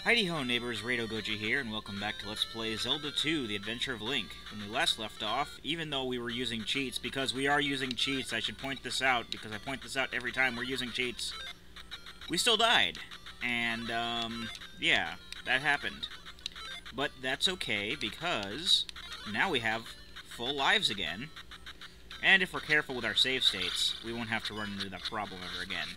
Heidi-ho neighbors, Rado Goji here, and welcome back to Let's Play Zelda 2, The Adventure of Link. When we last left off, even though we were using cheats, because we are using cheats, I should point this out, because I point this out every time we're using cheats, we still died. And, yeah, that happened. But that's okay, because now we have full lives again, and if we're careful with our save states, we won't have to run into that problem ever again.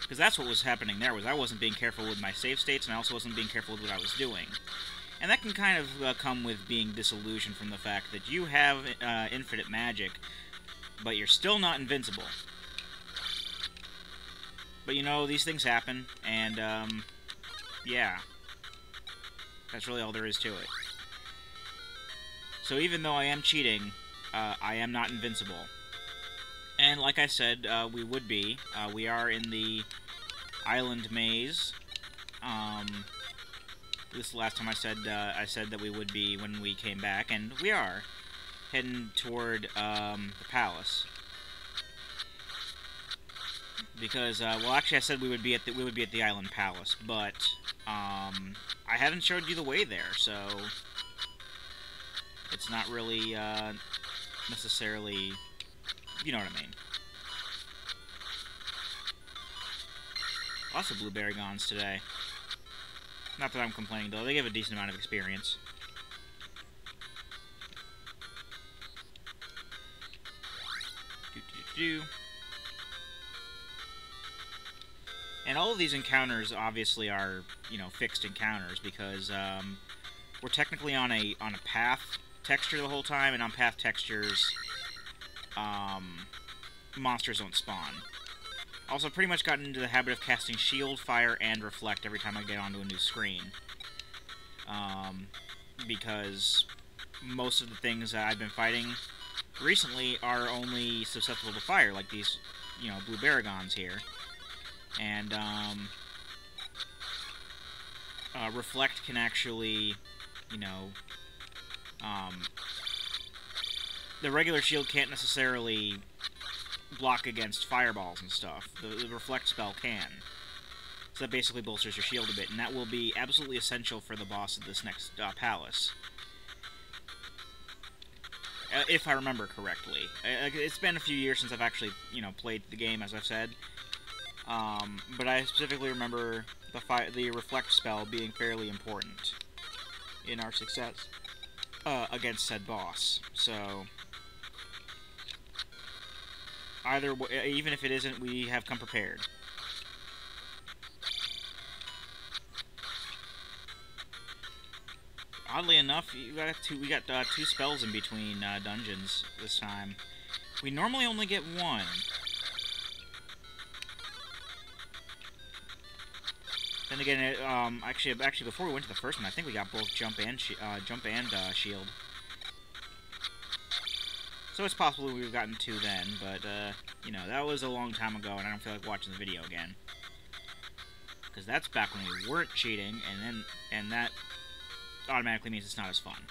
Because that's what was happening there, was I wasn't being careful with my save states, and I also wasn't being careful with what I was doing. And that can kind of come with being disillusioned from the fact that you have infinite magic, but you're still not invincible. But you know, these things happen, and yeah. That's really all there is to it. So even though I am cheating, I am not invincible. And like I said, we would be. We are in the island maze. This is the last time I said that we would be when we came back, and we are heading toward the palace. Because well, actually, I said we would be at the island palace, but I haven't showed you the way there, so it's not really necessarily. You know what I mean. Lots of blueberry gons today. Not that I'm complaining, though. They give a decent amount of experience. And all of these encounters obviously are, you know, fixed encounters because we're technically on a path texture the whole time, and on path textures, monsters don't spawn. Also, pretty much gotten into the habit of casting Shield, Fire, and Reflect every time I get onto a new screen. Because most of the things that I've been fighting recently are only susceptible to fire, like these, you know, blue baragons here. And, Reflect can actually, you know, the regular shield can't necessarily block against fireballs and stuff. The Reflect spell can. So that basically bolsters your shield a bit, and that will be absolutely essential for the boss of this next palace. If I remember correctly. It's been a few years since I've actually, you know, played the game, as I've said. But I specifically remember the Reflect spell being fairly important in our success against said boss. So either way, even if it isn't, we have come prepared. Oddly enough, we got two spells in between dungeons this time. We normally only get one. Then again, actually, before we went to the first one, I think we got both jump and shield. So it's possible we've gotten two then, but you know, that was a long time ago, and I don't feel like watching the video again. Because that's back when we weren't cheating, and that automatically means it's not as fun.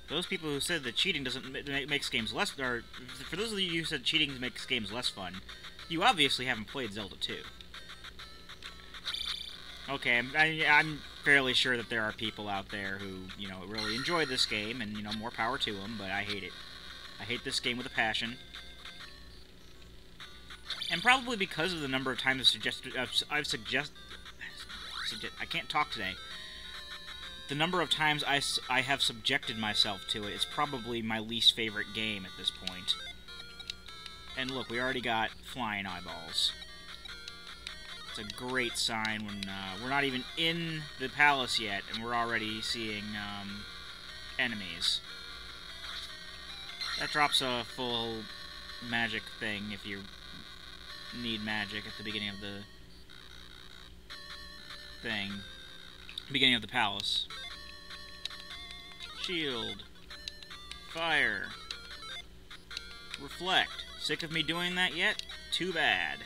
Those people who said that cheating doesn't makes games less, or for those of you who said cheating makes games less fun, you obviously haven't played Zelda 2. Okay, I'm fairly sure that there are people out there who, you know, really enjoy this game, and, you know, more power to them, but I hate it. I hate this game with a passion. And probably because of the number of times I can't talk today. The number of times I have subjected myself to it, it's probably my least favorite game at this point. And look, we already got flying eyeballs. It's a great sign when we're not even in the palace yet, and we're already seeing enemies. That drops a full magic thing if you need magic at the beginning of the thing. Beginning of the palace. Shield. Fire. Reflect. Sick of me doing that yet? Too bad.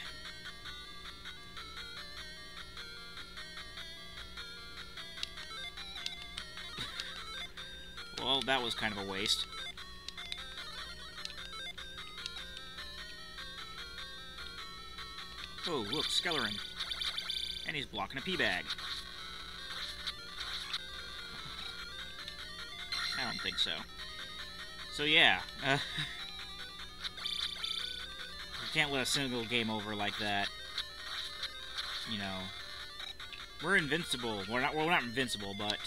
Well, that was kind of a waste. Oh, look, Skeleton. And he's blocking a pee bag. I don't think so. So yeah, we can't let a single game over like that. You know, we're invincible. We're not invincible, but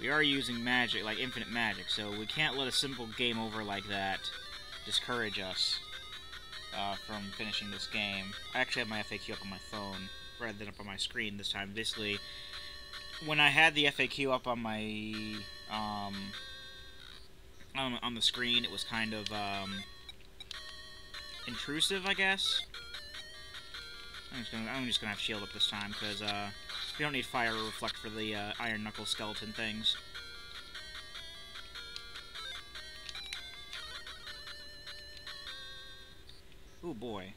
we are using magic, like infinite magic. So we can't let a simple game over like that discourage us from finishing this game. I actually have my FAQ up on my phone rather than up on my screen this time. Basically, when I had the FAQ up on my on the screen, it was kind of intrusive, I guess. I'm just gonna have shield up this time because we don't need fire or reflect for the iron knuckle skeleton things. Oh boy.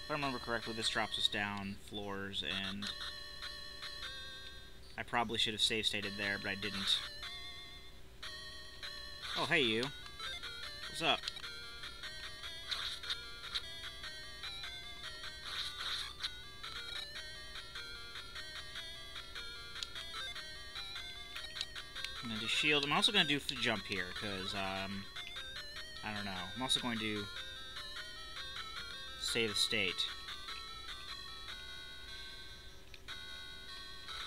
If I remember correctly, this drops us down floors, and I probably should have save stated there, but I didn't. Oh, hey you. What's up? I'm gonna do shield. I'm also gonna do jump here, because, I don't know. I'm also going to save the state.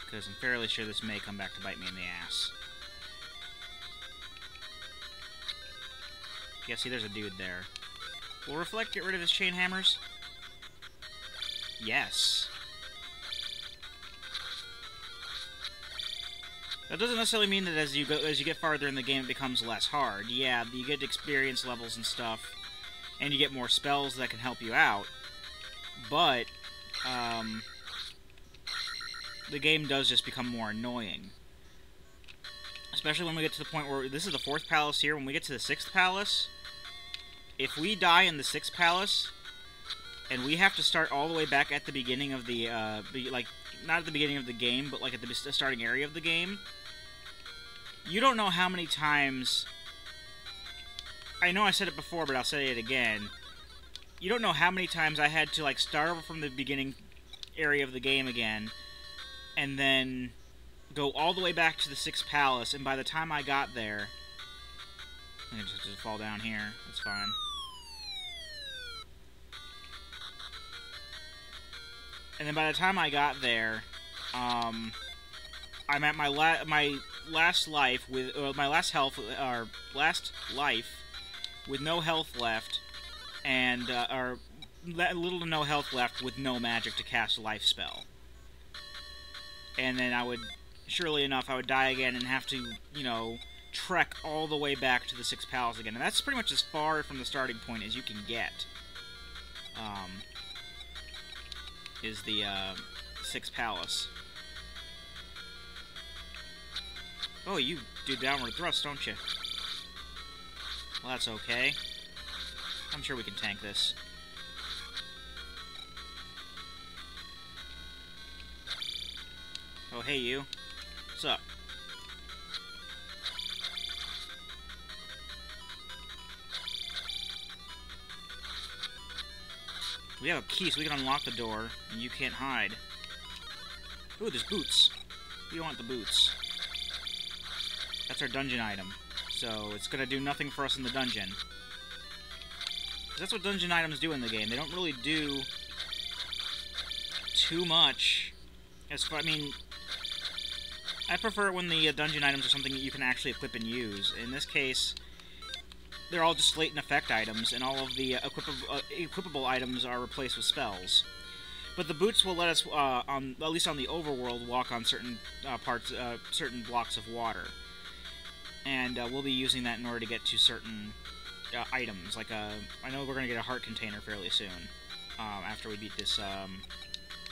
Because I'm fairly sure this may come back to bite me in the ass. Yeah, see, there's a dude there. Will Reflect get rid of his chain hammers? Yes. That doesn't necessarily mean that as you get farther in the game, it becomes less hard. Yeah, you get experience levels and stuff, and you get more spells that can help you out. But the game does just become more annoying. Especially when we get to the point where this is the 4th palace here. When we get to the 6th palace, if we die in the 6th palace, and we have to start all the way back at the beginning of the, like, not at the beginning of the game, but like at the starting area of the game, you don't know how many times... I know I said it before, but I'll say it again. You don't know how many times I had to, like, start over from the beginning area of the game again, and then go all the way back to the 6th palace, and by the time I got there... I can just fall down here. That's fine. And then by the time I got there, I'm at my last life with my last health, or last life, with no health left, and or little to no health left with no magic to cast a life spell. And then I would, surely enough, I would die again and have to, you know, trek all the way back to the 6th palace again. And that's pretty much as far from the starting point as you can get. Is the 6th palace. Oh, you do downward thrust, don't you? Well, that's okay. I'm sure we can tank this. Oh, hey, you. What's up? We have a key, so we can unlock the door, and you can't hide. Ooh, there's boots. We want the boots. That's our dungeon item. So, it's gonna do nothing for us in the dungeon. That's what dungeon items do in the game. They don't really do too much. As far, I mean, I prefer it when the dungeon items are something that you can actually equip and use. In this case, they're all just latent effect items, and all of the equipable items are replaced with spells. But the boots will let us, at least on the overworld, walk on certain certain blocks of water. And we'll be using that in order to get to certain items. Like, I know we're going to get a heart container fairly soon, after we beat this,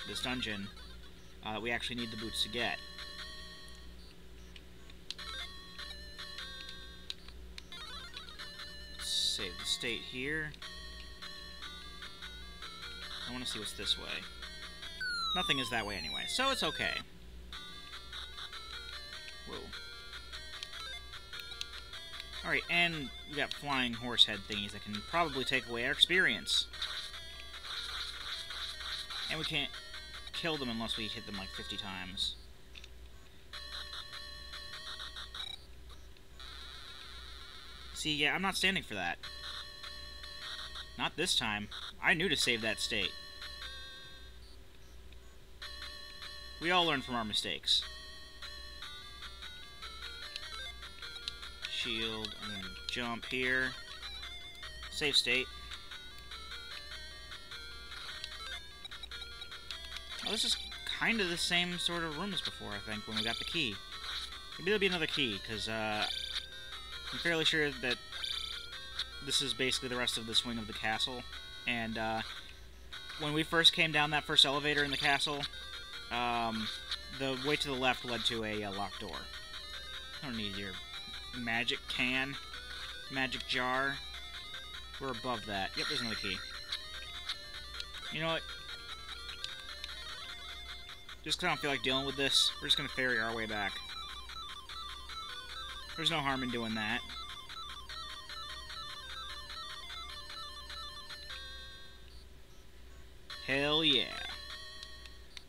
this dungeon, that we actually need the boots to get. Save the state here. I want to see what's this way. Nothing is that way anyway, so it's okay. Whoa. Alright, and we got flying horse head thingies that can probably take away our experience. And we can't kill them unless we hit them like 50 times. See, yeah, I'm not standing for that. Not this time. I knew to save that state. We all learn from our mistakes. Shield, and jump here. Save state. Oh, this is kind of the same sort of room as before, I think, when we got the key. Maybe there'll be another key, because I'm fairly sure that this is basically the rest of this wing of the castle. And when we first came down that first elevator in the castle, the way to the left led to a locked door. I don't need your magic can, magic jar. We're above that. Yep, there's another key. You know what? Just because I don't feel like dealing with this, we're just going to ferry our way back. There's no harm in doing that. Hell yeah.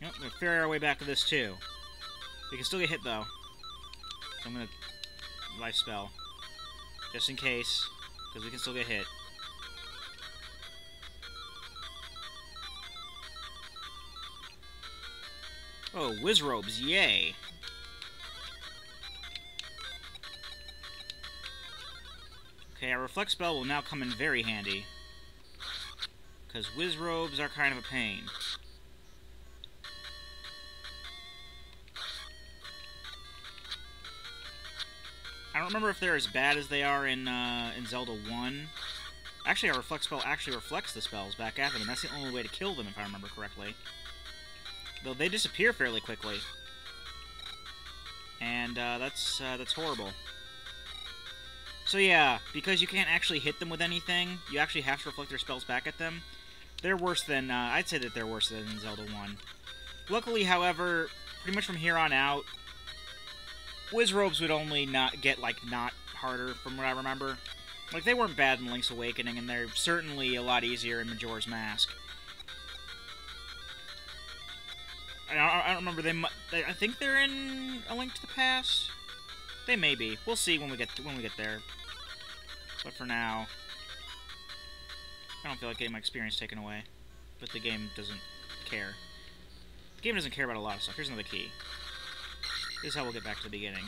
Yep, we're going to ferry our way back to this too. We can still get hit though. So I'm going to life spell. Just in case, because we can still get hit. Oh, whiz robes, yay! Okay, our reflect spell will now come in very handy. Because whiz robes are kind of a pain. I don't remember if they're as bad as they are in Zelda 1. Actually, our reflect spell actually reflects the spells back at them, and that's the only way to kill them, if I remember correctly. Though they disappear fairly quickly. And that's horrible. So yeah, because you can't actually hit them with anything, you actually have to reflect their spells back at them. They're worse than, I'd say that they're worse than Zelda 1. Luckily, however, pretty much from here on out, whiz robes would only not harder, from what I remember. Like, they weren't bad in Link's Awakening, and they're certainly a lot easier in Majora's Mask. I don't remember, I think they're in A Link to the Past? They may be. We'll see when we get there. But for now, I don't feel like getting my experience taken away. But the game doesn't care. The game doesn't care about a lot of stuff. Here's another key. This is how we'll get back to the beginning.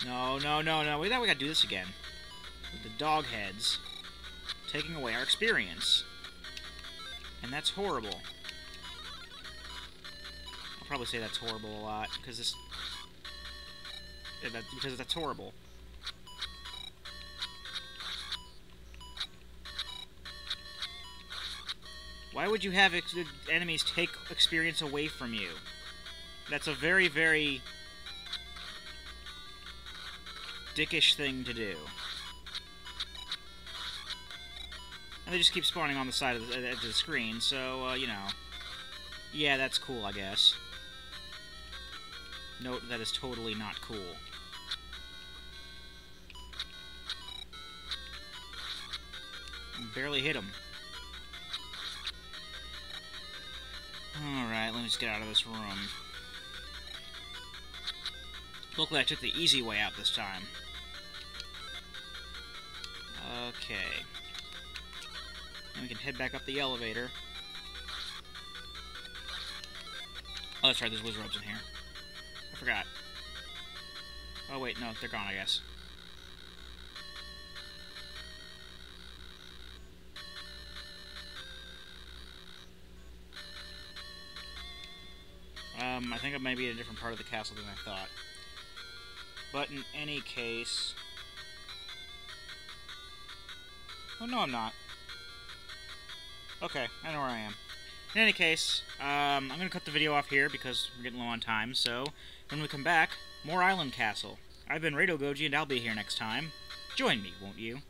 No, no, no, no. We gotta do this again. With the dog heads taking away our experience. And that's horrible. I'll probably say that's horrible a lot, because that's horrible. Why would you have enemies take experience away from you? That's a very, very dickish thing to do. And they just keep spawning on the side of the edge of the screen, so, you know. Yeah, that's cool, I guess. Note that is totally not cool. Barely hit him. Alright, let me just get out of this room. Luckily I took the easy way out this time. Okay. And we can head back up the elevator. Oh, that's right, there's whiz robes in here. I forgot. Oh, wait, no, they're gone, I guess. I think I may be in a different part of the castle than I thought. But in any case... Oh, no, I'm not. Okay, I know where I am. In any case, I'm going to cut the video off here because we're getting low on time, so when we come back, more Island Castle. I've been Radio Goji, and I'll be here next time. Join me, won't you?